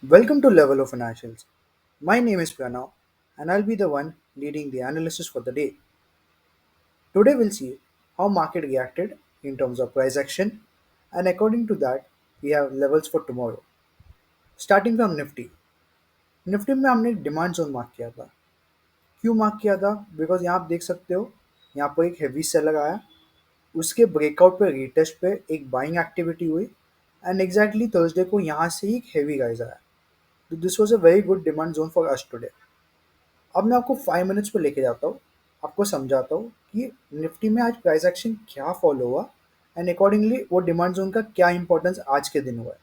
Welcome to Level of Financials. My name is Pranav and I'll be the one leading the analysis for the day. Today we'll see how market reacted in terms of price action and according to that we have levels for tomorrow. Starting from Nifty. Nifty में हमने एक demand zone mark किया था. क्यों mark किया था? Because यहाँ आप देख सकते हो यहाँ पर एक हेवी सेलर आया, उसके ब्रेकआउट पे रीटेस्ट पे एक बाइंग एक्टिविटी हुई एंड एग्जैक्टली थर्सडे को यहाँ से ही एक हेवी राइज आया. तो this was a very good demand zone for us today. अब मैं आपको 5 मिनट्स पे लेके जाता हूँ, आपको समझाता हूँ कि निफ्टी में आज प्राइस एक्शन क्या फॉलो हुआ एंड अकॉर्डिंगली वो डिमांड जोन का क्या इंपॉर्टेंस आज के दिन हुआ है.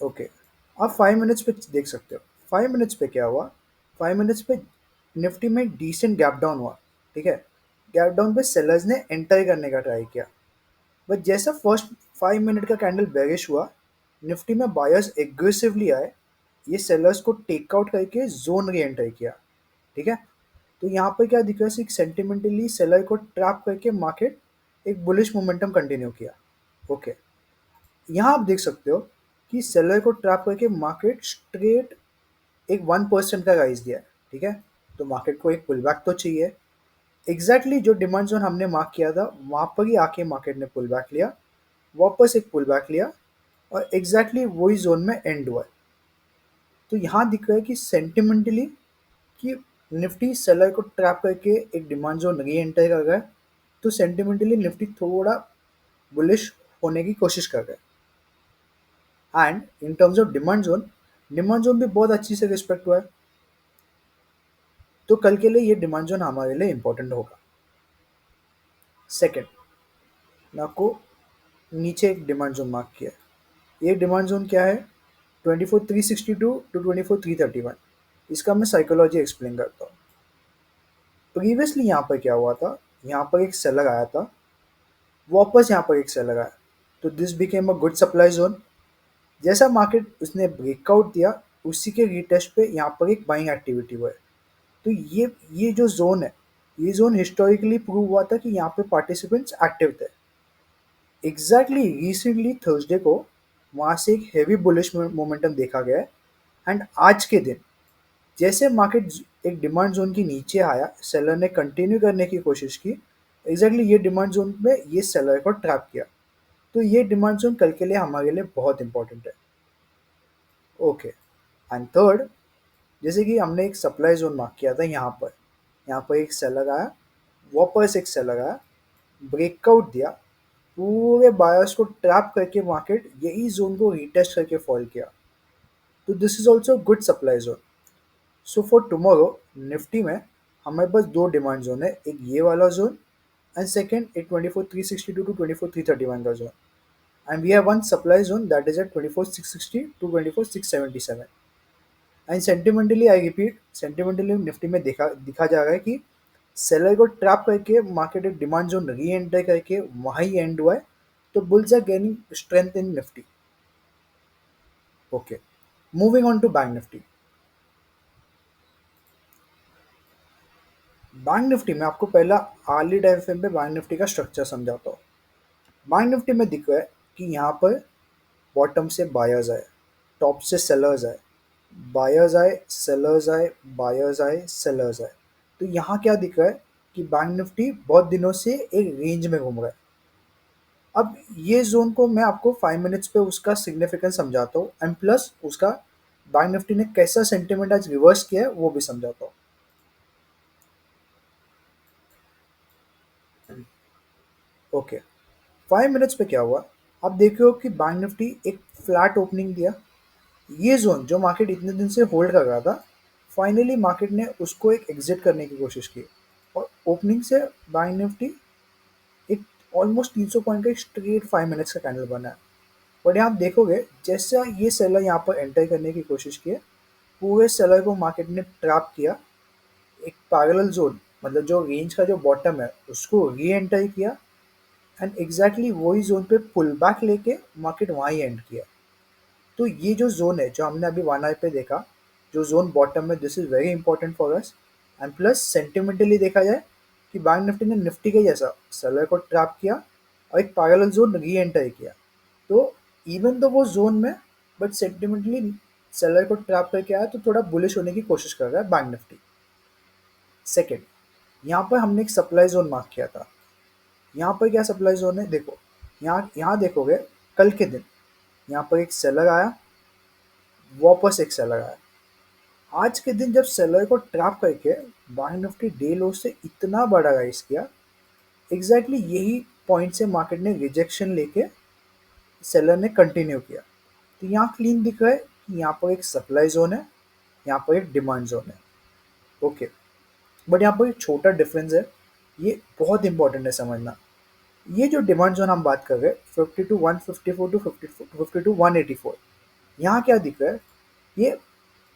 ओके, आप 5 मिनट्स पे देख सकते हो 5 मिनट्स पे क्या हुआ. 5 मिनट्स पे निफ्टी में डिसेंट गैप डाउन हुआ. ठीक है, गैप डाउन पे सेलर्स ने एंटर करने का ट्राई किया, बट जैसा फर्स्ट 5 मिनट का कैंडल बेरिश हुआ, निफ्टी में बायर्स एग्रेसिवली आए, ये सेलर्स को टेक आउट करके जोन री एंटर किया. ठीक है, तो यहाँ पर क्या दिख रहा है, सेंटिमेंटली सेलर को ट्रैप करके मार्केट एक बुलिश मोमेंटम कंटिन्यू किया. ओके, यहाँ आप देख सकते हो कि सेलर को ट्रैप करके मार्केट स्ट्रेट एक 1% का राइज दिया है. ठीक है, तो मार्केट को एक पुल बैक तो चाहिए. एग्जैक्टली जो डिमांड जोन हमने मार्क किया था वहां पर ही आके मार्केट ने पुल बैक लिया, वापस एक पुल बैक लिया और एग्जैक्टली वही जोन में एंड हुआ है. तो यहाँ दिख रहा है कि सेंटिमेंटली कि निफ्टी सेलर को ट्रैप करके एक डिमांड जोन री एंटर कर रहा है, तो सेंटिमेंटली निफ्टी थोड़ा बुलिश होने की कोशिश कर रहा है. And in terms of demand zone भी बहुत अच्छी से रिस्पेक्ट हुआ है, तो कल के लिए ये डिमांड जोन हमारे लिए इंपॉर्टेंट होगा. सेकेंड, मैं आपको नीचे एक डिमांड जोन मार्क किया है. ये डिमांड जोन क्या है? 24,362 टू 24,331. इसका मैं साइकोलॉजी एक्सप्लेन करता हूँ. प्रीवियसली यहाँ पर क्या हुआ था, यहाँ पर एक सेलर आया था, वापस यहाँ पर एक सेलर आया, तो this became a good supply zone. जैसा मार्केट उसने ब्रेकआउट दिया, उसी के रीटेस्ट पे यहाँ पर एक बाइंग एक्टिविटी हुआ है. तो ये जो जोन है, ये जोन हिस्टोरिकली प्रूव हुआ था कि यहाँ पे पार्टिसिपेंट्स एक्टिव थे. एग्जैक्टली रिसेंटली थर्सडे को वहाँ से एक हेवी बुलिश मोमेंटम देखा गया है. एंड आज के दिन जैसे मार्केट एक डिमांड जोन के नीचे आया, सेलर ने कंटिन्यू करने की कोशिश की, एग्जैक्टली ये डिमांड जोन में ये सेलर को ट्रैप किया. तो ये डिमांड जोन कल के लिए हमारे लिए बहुत इंपॉर्टेंट है. ओके, एंड थर्ड, जैसे कि हमने एक सप्लाई जोन मार्क किया था यहाँ पर एक सेलर आया, वापस एक सेलर आया, ब्रेकआउट दिया, पूरे बायर्स को ट्रैप करके मार्केट यही जोन को रीटेस्ट करके फॉल किया. तो this is also good supply zone. So for tomorrow Nifty में हमारे पास दो डिमांड जोन है, एक ये वाला जोन एंड सेकेंड एक 24,362 टू 24,331 का zone. And we have one supply zone that is at 24,660 to 24,677. And sentimentally I repeat, sentimentally Nifty में दिखा जा रहा है कि सेलर को ट्रैप करके मार्केट एक डिमांड जोन री एंटर करके वहीं एंड हुआ है. तो bulls are gaining strength in Nifty. Okay, moving on to Bank Nifty. Bank Nifty में आपको पहला आर्ली टाइम फ्रेम पे बैंक निफ्टी का स्ट्रक्चर समझाता हूँ. बैंक निफ्टी में दिख रहा है कि यहाँ पर बॉटम से बायर्स आए, टॉप से सेलर्स आए, बायर्स आए, सेलर्स आए, बायर्स आए, सेलर्स आए. तो यहाँ क्या दिख रहा है कि बैंक निफ्टी बहुत दिनों से एक रेंज में घूम रहा है. अब ये जोन को मैं आपको 5 मिनट्स पे उसका सिग्निफिकेंस समझाता हूँ एंड प्लस उसका बैंक निफ्टी ने कैसा सेंटिमेंट आज रिवर्स किया है वो भी समझाता हूँ. ओके, 5 मिनट्स पे क्या हुआ, आप देख रहे हो कि बैंक निफ्टी एक फ्लैट ओपनिंग दिया. ये जोन जो मार्केट इतने दिन से होल्ड कर रहा था, फाइनली मार्केट ने उसको एक एग्जिट करने की कोशिश की और ओपनिंग से बैंक निफ्टी एक ऑलमोस्ट 300 पॉइंट का स्ट्रेट 5 मिनट्स का कैंडल बना है. बट यहाँ आप देखोगे जैसा ये सेलर यहाँ पर एंटर करने की कोशिश की है, पूरे सेलर को मार्केट ने ट्रैप किया, एक पैरेलल जोन मतलब जो रेंज का जो बॉटम है उसको री एंटर किया एंड एग्जैक्टली वही जोन पे पुल बैक लेके मार्केट वहाँ ही एंड किया. तो ये जो जोन है जो हमने अभी 1 आवर पे देखा, जो जोन बॉटम में, this is very important for us. And plus sentimentally देखा जाए कि बैंक निफ्टी ने निफ्टी के जैसा सेलर को ट्रैप किया और एक पैरेलल जोन री एंटर किया. तो इवन तो वो जोन में, बट सेंटिमेंटली सेलर को ट्रैप करके आया तो थोड़ा बुलिश होने की कोशिश कर रहा है बैंक निफ्टी। सेकेंड, यहाँ पर हमने एक सप्लाई जोन मार्क किया था। यहाँ पर क्या सप्लाई जोन है, देखो यहाँ यहाँ देखोगे कल के दिन यहाँ पर एक सेलर आया, वापस एक सेलर आया। आज के दिन जब सेलर को ट्रैप करके बैंक निफ्टी डे लो से इतना बड़ा राइज किया, एग्जैक्टली यही पॉइंट से मार्केट ने रिजेक्शन लेके सेलर ने कंटिन्यू किया। तो यहाँ क्लीन दिख रहा है कि यहाँ पर एक सप्लाई जोन है, यहाँ पर एक डिमांड जोन है। ओके, बट यहाँ पर एक छोटा डिफरेंस है, ये बहुत इंपॉर्टेंट है समझना। ये जो डिमांड जोन हम बात कर रहे हैं 50 टू 154 टू 50 टू 184, यहाँ क्या दिख रहा है, ये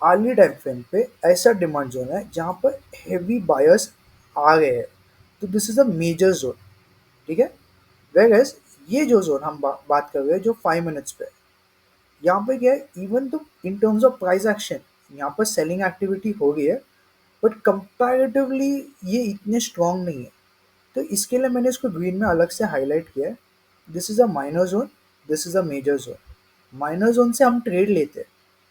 अर्ली टाइम फ्रेम पे ऐसा डिमांड जोन है जहाँ पर हेवी बायर्स आ गए हैं। तो this is a major zone, ठीक है। वेरएज ये जो जोन हम बात कर रहे हैं जो 5 मिनट्स पे, यहाँ पे क्या है, इवन तो इन टर्म्स ऑफ प्राइस एक्शन यहाँ पर सेलिंग एक्टिविटी हो रही है, बट कंपैरेटिवली ये इतने स्ट्रांग नहीं है। तो इसके लिए मैंने इसको ग्रीन में अलग से हाईलाइट किया है। This is a minor zone, this is a major zone. Minor zone से हम ट्रेड लेते हैं,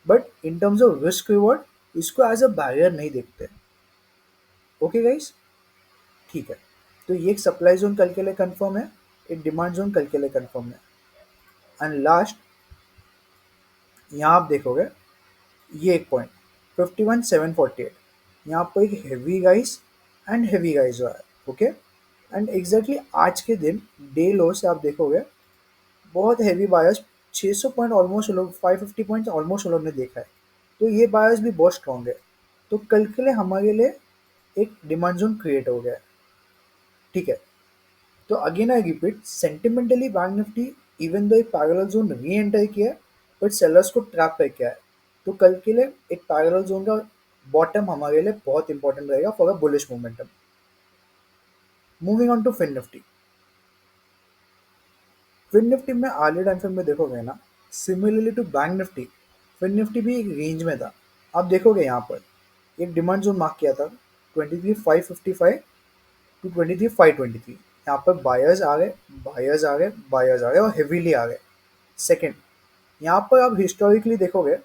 but in terms of risk reward इसको एज अ बैरियर नहीं देखते। ओके गाइस, ठीक है। तो ये एक सप्लाई जोन कल के लिए कंफर्म है, एक डिमांड जोन कल के लिए कंफर्म है। एंड लास्ट, यहाँ आप देखोगे ये एक पॉइंट 51,748, यहाँ पर एक heavy guys and heavy guys हुआ है। ओके, एंड एग्जैक्टली आज के दिन डे लो से आप देखोगे बहुत हेवी बायर्स, 600 पॉइंट ऑलमोस्ट लोग, 550 पॉइंट ऑलमोस्ट लोग ने देखा है। तो ये बायर्स भी बहुत स्ट्रॉन्ग है। तो कल के लिए हमारे लिए एक डिमांड जोन क्रिएट हो गया है, ठीक है। तो again I repeat, sentimentally bank Nifty even though एक पैरेलल जोन री एंटर किया है, बट सेलर्स को ट्रैप करके आया है। तो कल के लिए एक पैरेलल जोन का बॉटम हमारे लिए बहुत इंपॉर्टेंट रहेगा for a bullish momentum. Moving on to Fin Nifty. Fin Nifty में अर्ली टाइम फ्रेम में देखोगे ना, similarly to Bank Nifty, Fin Nifty भी एक रेंज में था। आप देखोगे यहाँ पर एक डिमांड जोन मार्क किया था 23,555 टू 23,523। यहाँ पर बायर्स आ गए, बायर्स आ गए, बायर्स आ गए और हेवीली आ गए। सेकेंड, यहाँ पर आप हिस्टोरिकली देखोगे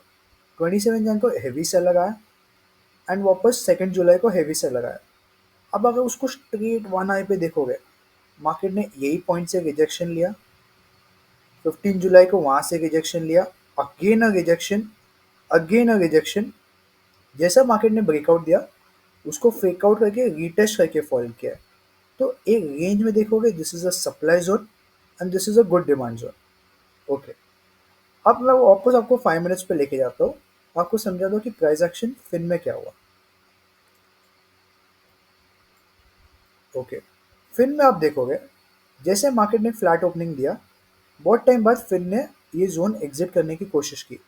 27 जन को हेवी सेल लगाया एंड वापस 2 जुलाई को हेवी सेल लगाया। अब अगर उसको स्ट्रेट वन आई पे देखोगे, मार्केट ने यही पॉइंट से रिजेक्शन लिया, 15 जुलाई को वहाँ से रिजेक्शन लिया, again a rejection, again a rejection. जैसा मार्केट ने ब्रेकआउट दिया उसको फेक आउट करके रीटेस्ट करके फॉल किया है। तो एक रेंज में देखोगे this is a supply zone and this is a good demand zone. Okay, अब मैं वापस आपको 5 मिनट्स पे लेके जाता हूँ, आपको समझा दो कि प्राइस एक्शन फिन में क्या हुआ। ओके, फिन में आप देखोगे जैसे मार्केट ने फ्लैट ओपनिंग दिया, बहुत टाइम बाद फिन ने ये जोन एग्जिट करने की कोशिश की।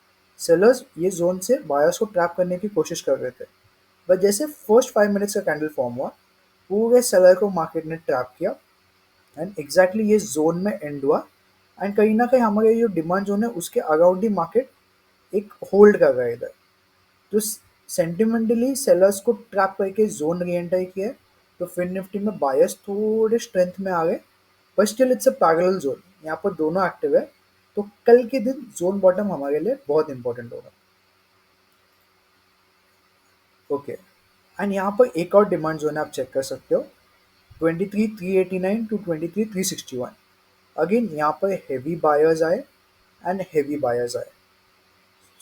सेलर्स ये जोन से बायर्स को ट्रैप करने की कोशिश कर रहे थे, बट जैसे फर्स्ट 5 मिनट्स का कैंडल फॉर्म हुआ, पूरे सेलर को मार्केट ने ट्रैप किया एंड एग्जैक्टली ये जोन में एंड हुआ। एंड कहीं ना कहीं हमारे जो डिमांड जोन है उसके अराउंड ही मार्केट एक होल्ड कर रहा है इधर। तो सेंटिमेंटली सेलर्स को ट्रैप करके जोन री एंटर किया है। तो फिन निफ्टी में बायर्स थोड़े स्ट्रेंथ में आ गए, but still it's a parallel zone, यहाँ पर दोनों एक्टिव है। तो कल के दिन जोन बॉटम हमारे लिए बहुत इंपॉर्टेंट होगा। ओके, एंड यहाँ पर एक और डिमांड जोन है, आप चेक कर सकते हो 23,389 टू 23,361। अगेन यहाँ पर हेवी बायर्स आए एंड हेवी बायर्स आए।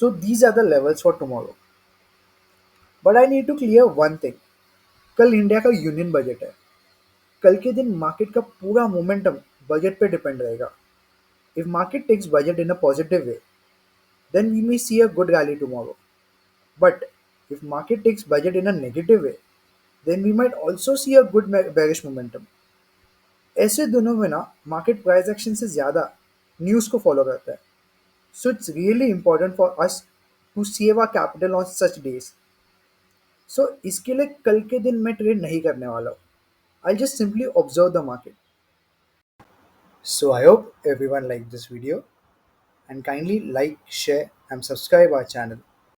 So these are the levels for tomorrow. But I need to clear one thing, कल इंडिया का यूनियन बजट है। कल के दिन मार्केट का पूरा मोमेंटम बजट पे डिपेंड रहेगा। If market takes budget in a positive way, then we may see a good rally tomorrow. But if market takes budget in a negative way, then we might also see a good bearish momentum. ऐसे दिनों में ना market price action से ज़्यादा news को follow करता है। So it's really important for us to save our capital on such days. So इसके लिए कल के दिन मैं ट्रेड नहीं करने वाला हूँ। I just simply observe the market. So I hope everyone liked this video and kindly like, share and subscribe our channel.